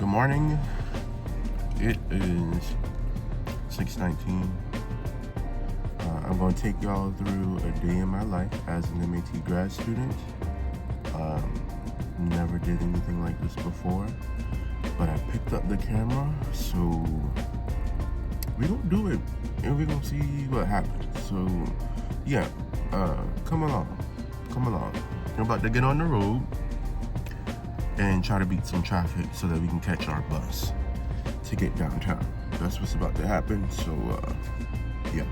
Good morning. It is 6:19. I'm going to take y'all through a day in my life as an M.A.T grad student. Never did anything like this before, but I picked up the camera, so we're going to do it and we're going to see what happens. So yeah, come along. We're about to get on the road and try to beat some traffic so that we can catch our bus to get downtown. That's what's about to happen. So yeah.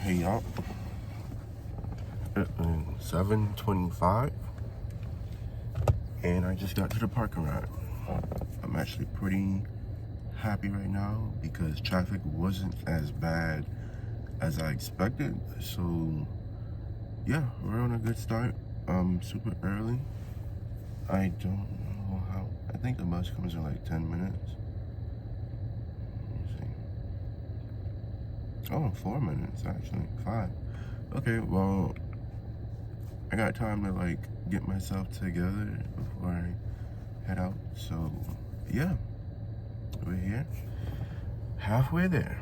Hey y'all, 7:25, and I just got to the parking lot. I'm actually pretty happy right now because traffic wasn't as bad as I expected. So yeah, we're on a good start. Super early. I don't know how. I think the bus comes in like 10 minutes. Oh, 4 minutes actually, 5. Okay, well, I got time to like get myself together before I head out. So yeah, we're here, halfway there.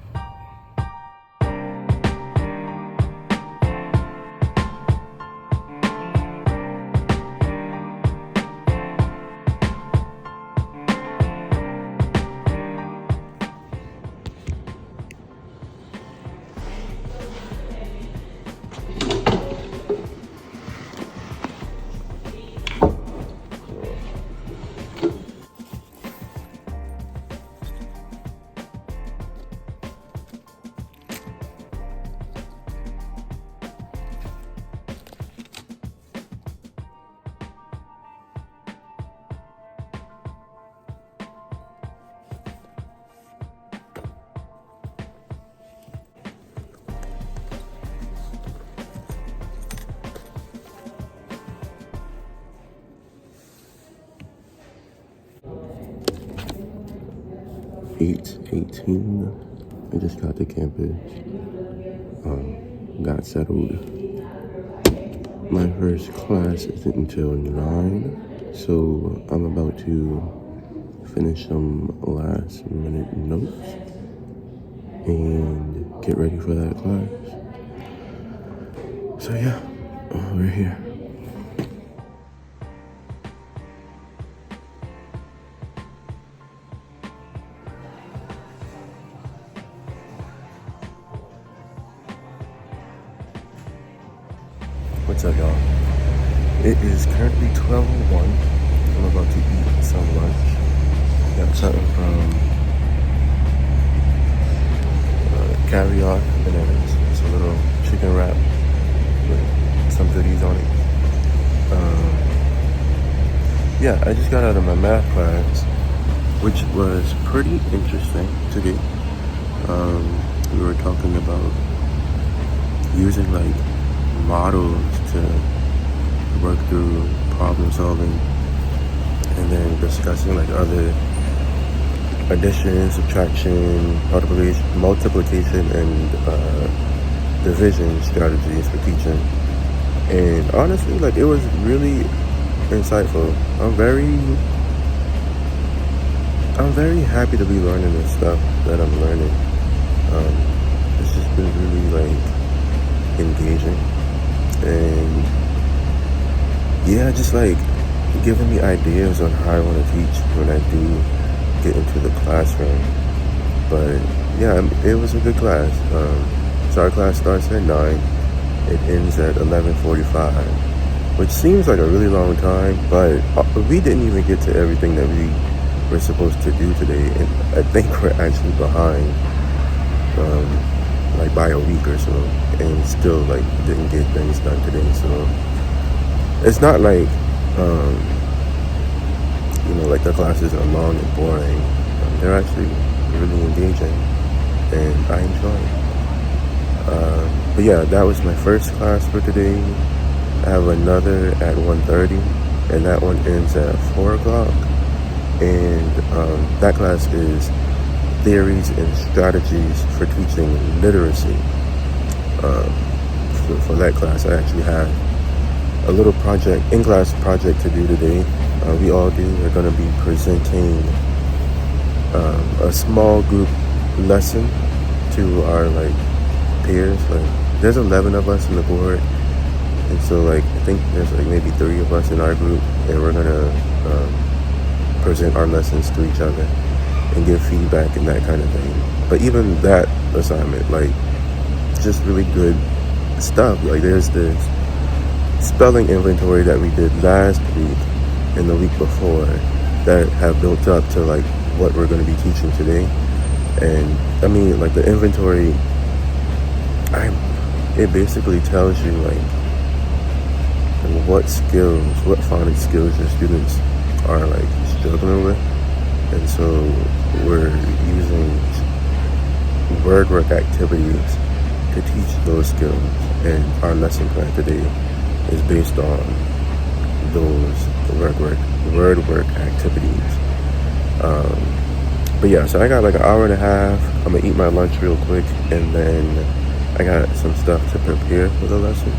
It's 8:18. I just got to campus. Got settled. My first class isn't until 9, so I'm about to finish some last minute notes and get ready for that class. So yeah, we're here. What's up, y'all? It is currently 12:01. I'm about to eat some lunch. Got something from Carry-On Bananas. It's a little chicken wrap with some goodies on it. Yeah, I just got out of my math class, which was pretty interesting today. We were talking about using like models to work through problem solving, and then discussing like other addition, subtraction, multiplication, and division strategies for teaching. And honestly, like, it was really insightful. I'm very happy to be learning this stuff that I'm learning. It's just been really like engaging, and yeah, just like giving me ideas on how I want to teach when I do get into the classroom. But yeah, it was a good class. So our class starts at 9. It ends at 11:45, which seems like a really long time, but we didn't even get to everything that we were supposed to do today, and I think we're actually behind, like by a week or so, and still like didn't get things done today. So it's not like, like the classes are long and boring. They're actually really engaging, and I enjoy it. But yeah, that was my first class for today. I have another at 1:30, and that one ends at 4 o'clock. And that class is theories and strategies for teaching literacy. For that class, I actually have a little project, in-class project to do today. We all do. We're going to be presenting a small group lesson to our peers. There's 11 of us in the board, and so I think there's maybe 3 of us in our group, and we're gonna present our lessons to each other and give feedback and that kind of thing. But even that assignment, just really good stuff. There's this spelling inventory that we did last week and the week before that have built up to what we're going to be teaching today. And I mean, the inventory, it basically tells you what phonics skills your students are struggling with. And so we're using word work activities to teach those skills, and our lesson plan today is based on those word work activities. But yeah, so I got an hour and a half. I'm gonna eat my lunch real quick, and then I got some stuff to prepare for the lesson.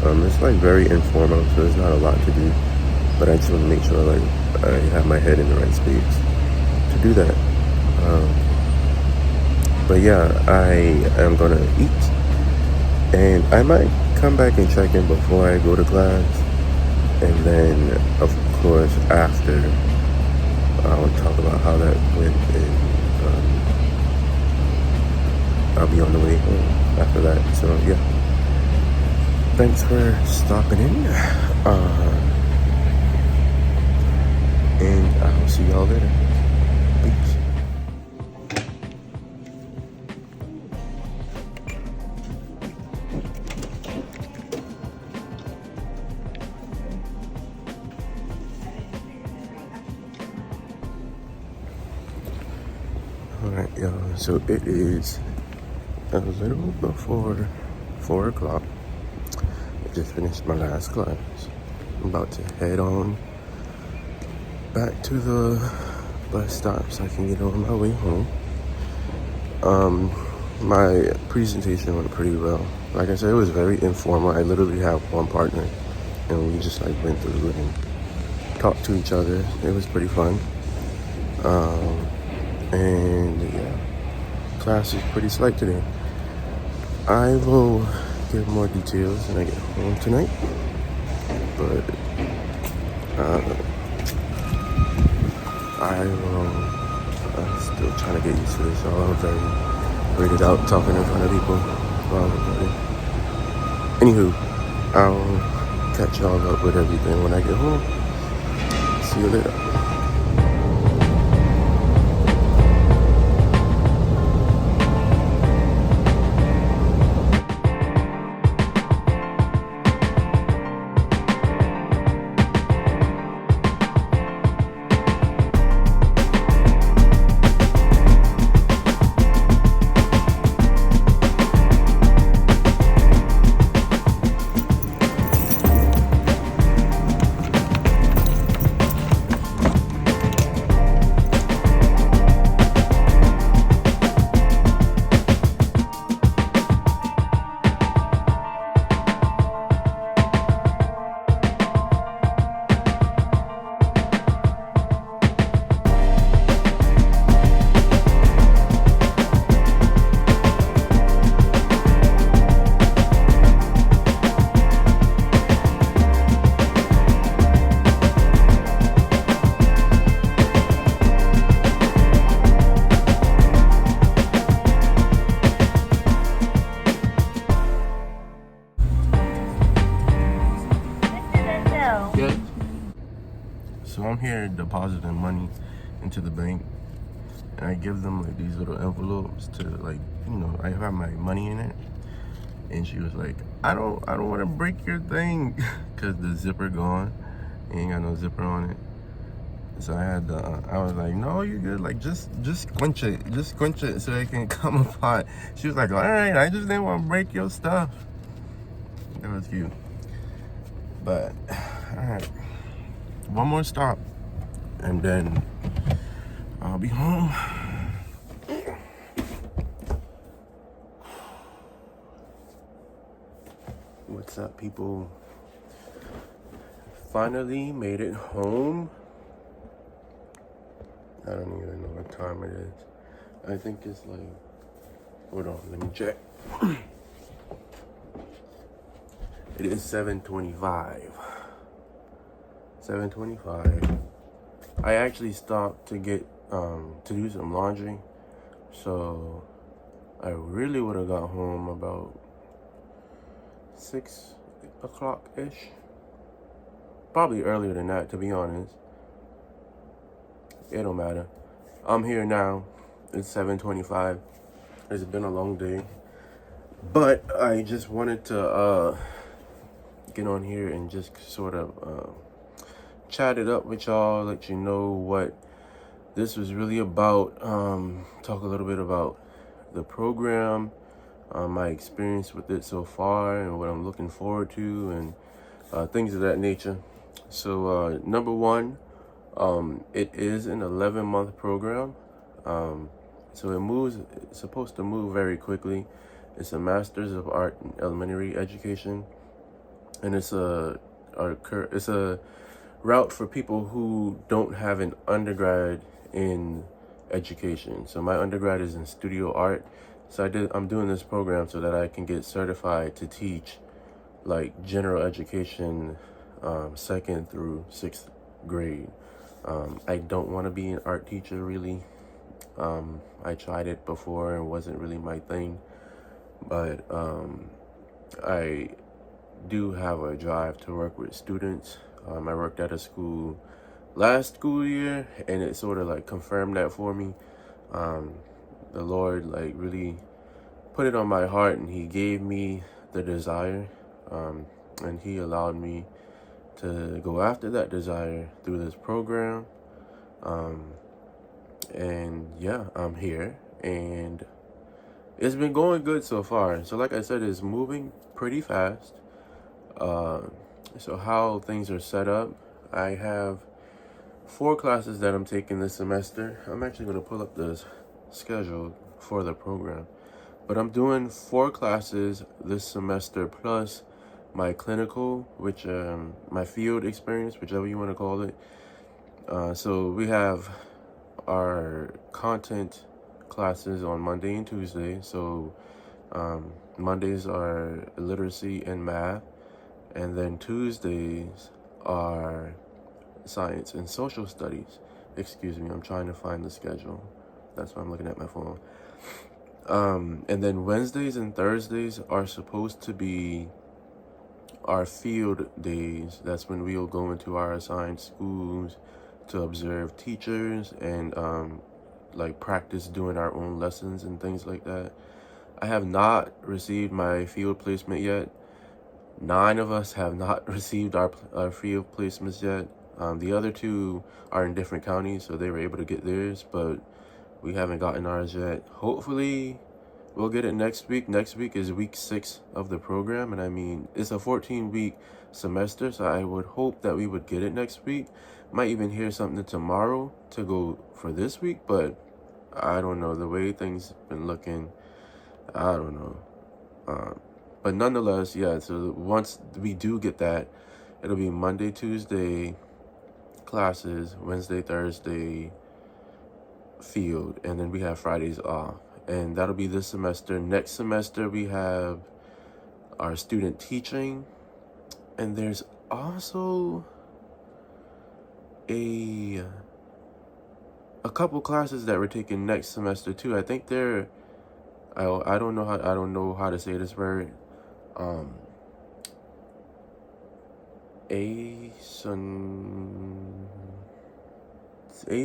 It's very informal, so there's not a lot to do, but I just want to make sure I have my head in the right space to do that. But yeah, I am gonna eat, and I might come back and check in before I go to class, and then of course after I'll talk about how that went, and I'll be on the way home after that. So yeah, thanks for stopping in, and I'll see y'all later. Peace. Alright, y'all, so it is a little before 4 o'clock. I just finished my last class. I'm about to head on back to the bus stop so I can get on my way home. My presentation went pretty well. Like I said, it was very informal. I literally have one partner, and we just went through and talked to each other. It was pretty fun. And yeah, class is pretty slight today. I will give more details when I get home tonight, but I will. I'm still trying to get used to this. I'm very weirded out talking in front of people while recording. Anywho, I'll catch y'all up with everything when I get home. See you later. So I'm here depositing money into the bank, and I give them these little envelopes to I have my money in it, and she was like, I don't want to break your thing because the zipper gone. Ain't got no zipper on it. So I was like, no, you're good. Like, just squinch it so it can come apart. She was like, all right, I just didn't want to break your stuff. That was cute. But, all right, one more stop, and then I'll be home. What's up, people? Finally made it home. I don't even know what time it is. I think it's like, hold on, let me check. It is 7:25. 7:25. I actually stopped to get to do some laundry, so I really would have got home about 6 o'clock ish. Probably earlier than that, to be honest. It don't matter. I'm here now. It's 7:25. It's been a long day, but I just wanted to get on here and just sort of chat it up with y'all, let you know what this was really about. Talk a little bit about the program, my experience with it so far, and what I'm looking forward to, and things of that nature. So number one, it is an 11-month program. So it's supposed to move very quickly. It's a Master's of Art in Elementary Education, and it's a route for people who don't have an undergrad in education. So my undergrad is in studio art. So I'm doing this program so that I can get certified to teach like general education, 2nd through 6th grade. I don't want to be an art teacher really. I tried it before and it wasn't really my thing, but I do have a drive to work with students. I worked at a school last school year, and it sort of like confirmed that for me. The Lord like really put it on my heart, and he gave me the desire, and he allowed me to go after that desire through this program. And yeah, I'm here, and it's been going good so far. So like I said, it's moving pretty fast. So how things are set up, I have 4 classes that I'm taking this semester. I'm actually going to pull up the schedule for the program, but I'm doing 4 classes this semester plus my clinical, which my field experience, whichever you want to call it. So we have our content classes on Monday and Tuesday. So Mondays are literacy and math, and then Tuesdays are science and social studies. Excuse me, I'm trying to find the schedule. That's why I'm looking at my phone. And then Wednesdays and Thursdays are supposed to be our field days. That's when we'll go into our assigned schools to observe teachers and like practice doing our own lessons and things like that. I have not received my field placement yet. 9 of us have not received our field placements yet. The other 2 are in different counties, so they were able to get theirs, but we haven't gotten ours yet. Hopefully we'll get it next week. Next week is week 6 of the program, and I mean, it's a 14-week semester, so I would hope that we would get it next week. Might even hear something tomorrow to go for this week, but I don't know. The way things been looking, I don't know. But nonetheless, yeah, so once we do get that, it'll be Monday, Tuesday classes, Wednesday, Thursday field, and then we have Fridays off. And that'll be this semester. Next semester, we have our student teaching, and there's also a couple classes that we're taking next semester too. I think they're I don't know how to say this word. A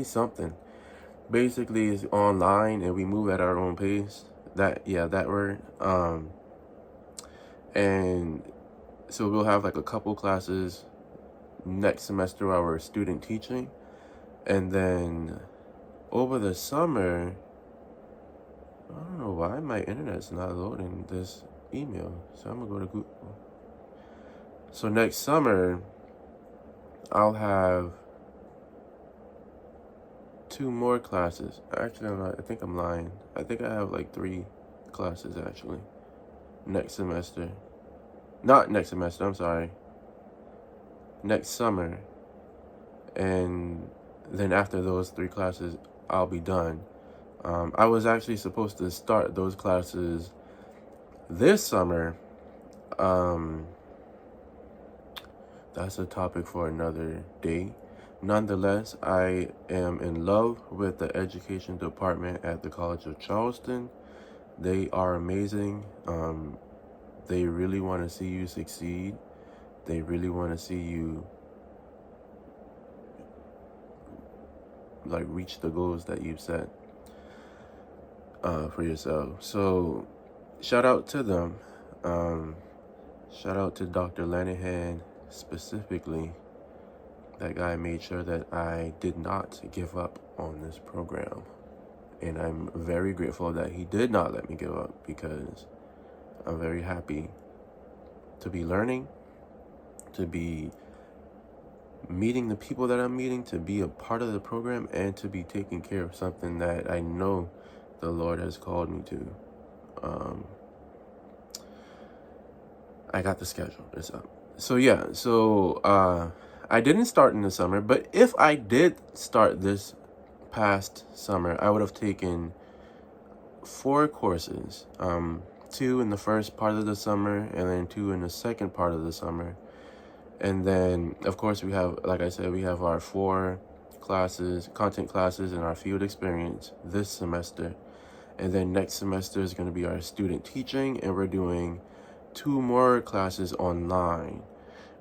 something. Basically, it's online and we move at our own pace. That word. And so we'll have like a couple classes next semester where we're student teaching. And then over the summer, I don't know why my internet's not loading this email. So I'm gonna go to Google. So next summer, I'll have 2 more classes. Actually, I think I'm lying. I think I have like 3 classes actually next semester. Not next semester, I'm sorry. Next summer. And then after those 3 classes, I'll be done. I was actually supposed to start those classes this summer. That's a topic for another day. Nonetheless, I am in love with the education department at the College of Charleston. They are amazing. They really want to see you succeed. They really want to see you like reach the goals that you've set for yourself. So shout out to them. Shout out to Dr. Lanahan specifically. That guy made sure that I did not give up on this program. And I'm very grateful that he did not let me give up, because I'm very happy to be learning, to be meeting the people that I'm meeting, to be a part of the program, and to be taking care of something that I know the Lord has called me to. I got the schedule. It's up. So yeah, I didn't start in the summer, but if I did start this past summer, I would have taken 4 courses. 2 in the first part of the summer, and then 2 in the second part of the summer. And then, of course, we have, like I said, we have our 4 classes, content classes, and our field experience this semester. And then next semester is going to be our student teaching, and we're doing 2 more classes online.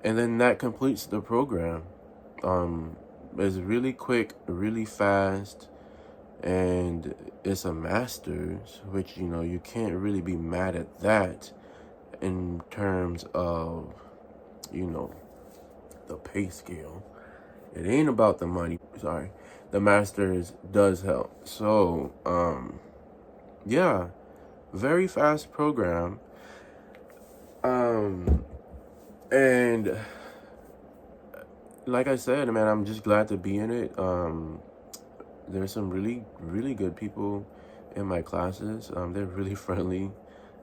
And then that completes the program. It's really quick, really fast, and it's a master's, which, you can't really be mad at that in terms of, the pay scale. It ain't about the money. Sorry. The master's does help. So, yeah, very fast program. And like I said, man, I'm just glad to be in it. There's some really, really good people in my classes. They're really friendly,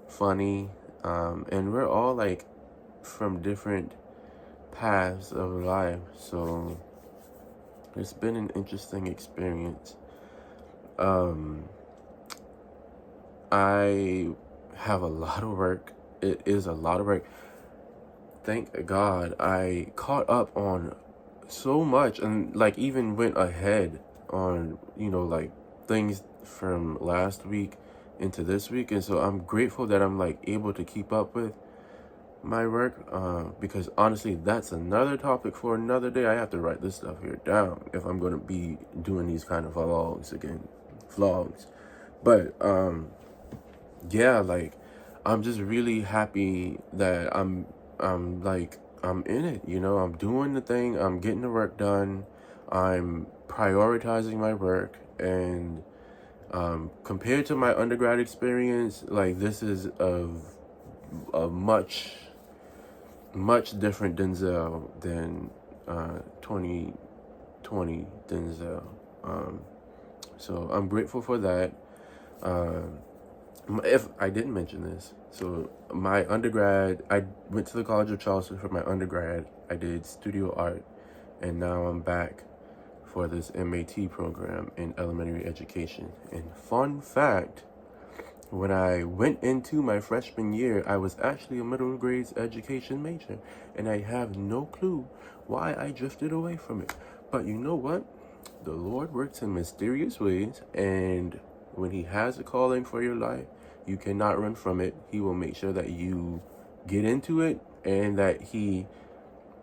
funny, and we're all like from different paths of life. So it's been an interesting experience. I have a lot of work. It is a lot of work. Thank God I caught up on so much, and like even went ahead on, like things from last week into this week. And so I'm grateful that I'm like able to keep up with my work, because honestly, that's another topic for another day. I have to write this stuff here down if I'm going to be doing these kind of vlogs. But yeah, like I'm just really happy that I'm in it, I'm doing the thing, I'm getting the work done, I'm prioritizing my work. And compared to my undergrad experience, like this is a much different Denzel than 2020 Denzel. So I'm grateful for that. If I didn't mention this, so my undergrad, I went to the College of Charleston for my undergrad. I did studio art, and now I'm back for this M.A.T program in elementary education. And fun fact, when I went into my freshman year, I was actually a middle grades education major, and I have no clue why I drifted away from it. But you know what? The Lord works in mysterious ways, and when he has a calling for your life, you cannot run from it. He will make sure that you get into it, and that he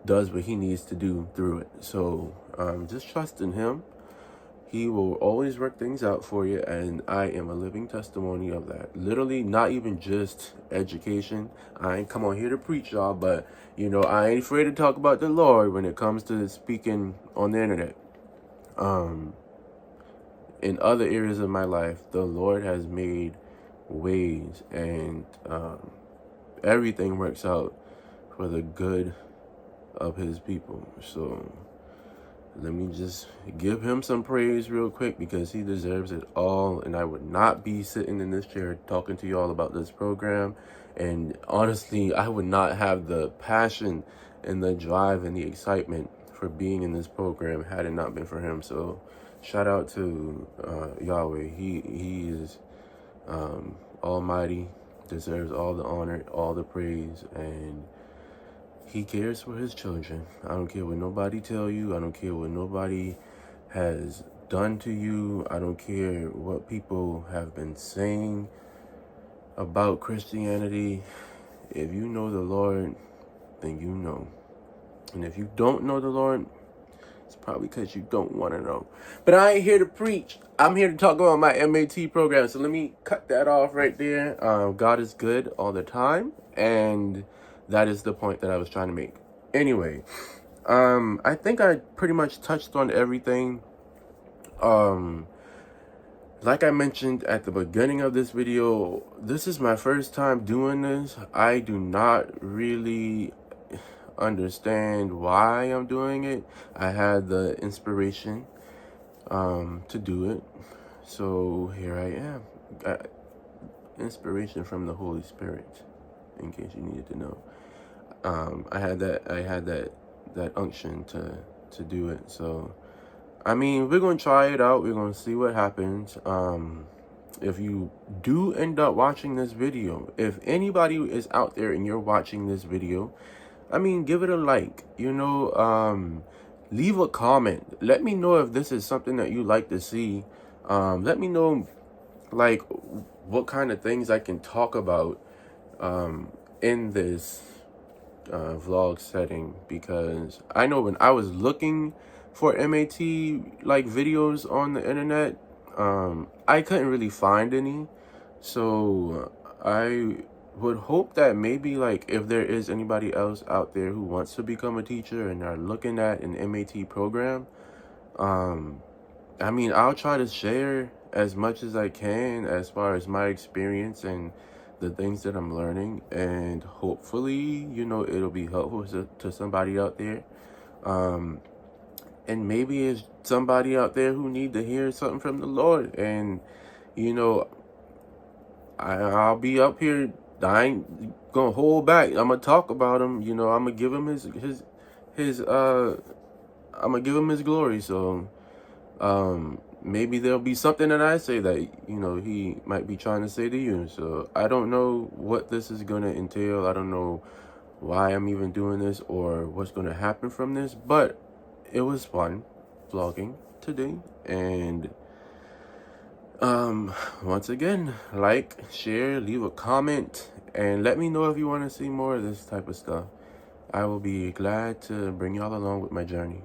does what he needs to do through it. So just trust in him. He will always work things out for you, and I am a living testimony of that. Literally, not even just education. I ain't come on here to preach, y'all, but, you know, I ain't afraid to talk about the Lord when it comes to speaking on the internet. In other areas of my life, the Lord has made ways, and everything works out for the good of his people. So let me just give him some praise real quick, because he deserves it all. And I would not be sitting in this chair talking to y'all about this program. And honestly, I would not have the passion and the drive and the excitement for being in this program had it not been for him. So shout out to Yahweh. He is almighty, deserves all the honor, all the praise, and he cares for his children. I don't care what nobody tell you. I don't care what nobody has done to you. I don't care what people have been saying about Christianity. If you know the Lord, then you know. And if you don't know the Lord, it's probably because you don't want to know. But I ain't here to preach. I'm here to talk about my M.A.T program. So let me cut that off right there. God is good all the time. And that is the point that I was trying to make. Anyway, I think I pretty much touched on everything. Like I mentioned at the beginning of this video, this is my first time doing this. I do not really understand why I'm doing it. I had the inspiration to do it, so here I am. Got inspiration from the Holy Spirit, in case you needed to know. I had that unction to do it. So I mean, we're gonna try it out. We're gonna see what happens. If you do end up watching this video, if anybody is out there and you're watching this video, I mean, give it a like, you know, leave a comment. Let me know if this is something that you like to see. Let me know, like, what kind of things I can talk about in this vlog setting, because I know when I was looking for M.A.T like videos on the internet, I couldn't really find any. So I would hope that maybe, like, if there is anybody else out there who wants to become a teacher and are looking at an M.A.T program, I mean, I'll try to share as much as I can as far as my experience and the things that I'm learning, and hopefully, you know, it'll be helpful to somebody out there. And maybe it's somebody out there who need to hear something from the Lord. And, you know, I'll be up here. I ain't gonna hold back. I'm gonna talk about him. You know, I'm gonna give him his I'm gonna give him his glory. So maybe there'll be something that I say that, you know, he might be trying to say to you. So I don't know what this is gonna entail. I don't know why I'm even doing this or what's gonna happen from this, but it was fun vlogging today. And once again, like, share, leave a comment, and let me know if you want to see more of this type of stuff. I will be glad to bring y'all along with my journey.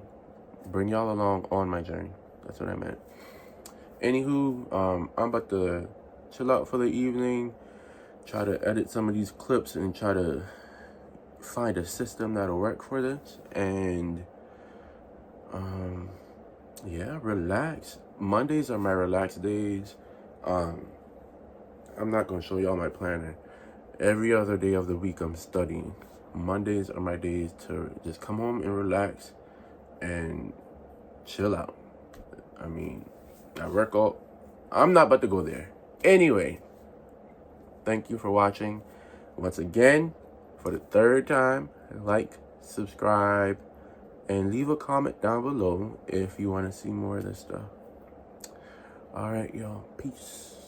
Bring y'all along on my journey. That's what I meant. Anywho, I'm about to chill out for the evening, try to edit some of these clips and try to find a system that'll work for this. And yeah, relax. Mondays are my relaxed days. I'm not gonna show y'all my planner. Every other day of the week I'm studying. Mondays are my days to just come home and relax and chill out. I mean, I work all... I'm not about to go there. Anyway, thank you for watching. Once again, for the third time, like, subscribe, and leave a comment down below if you want to see more of this stuff. All right, y'all. Peace.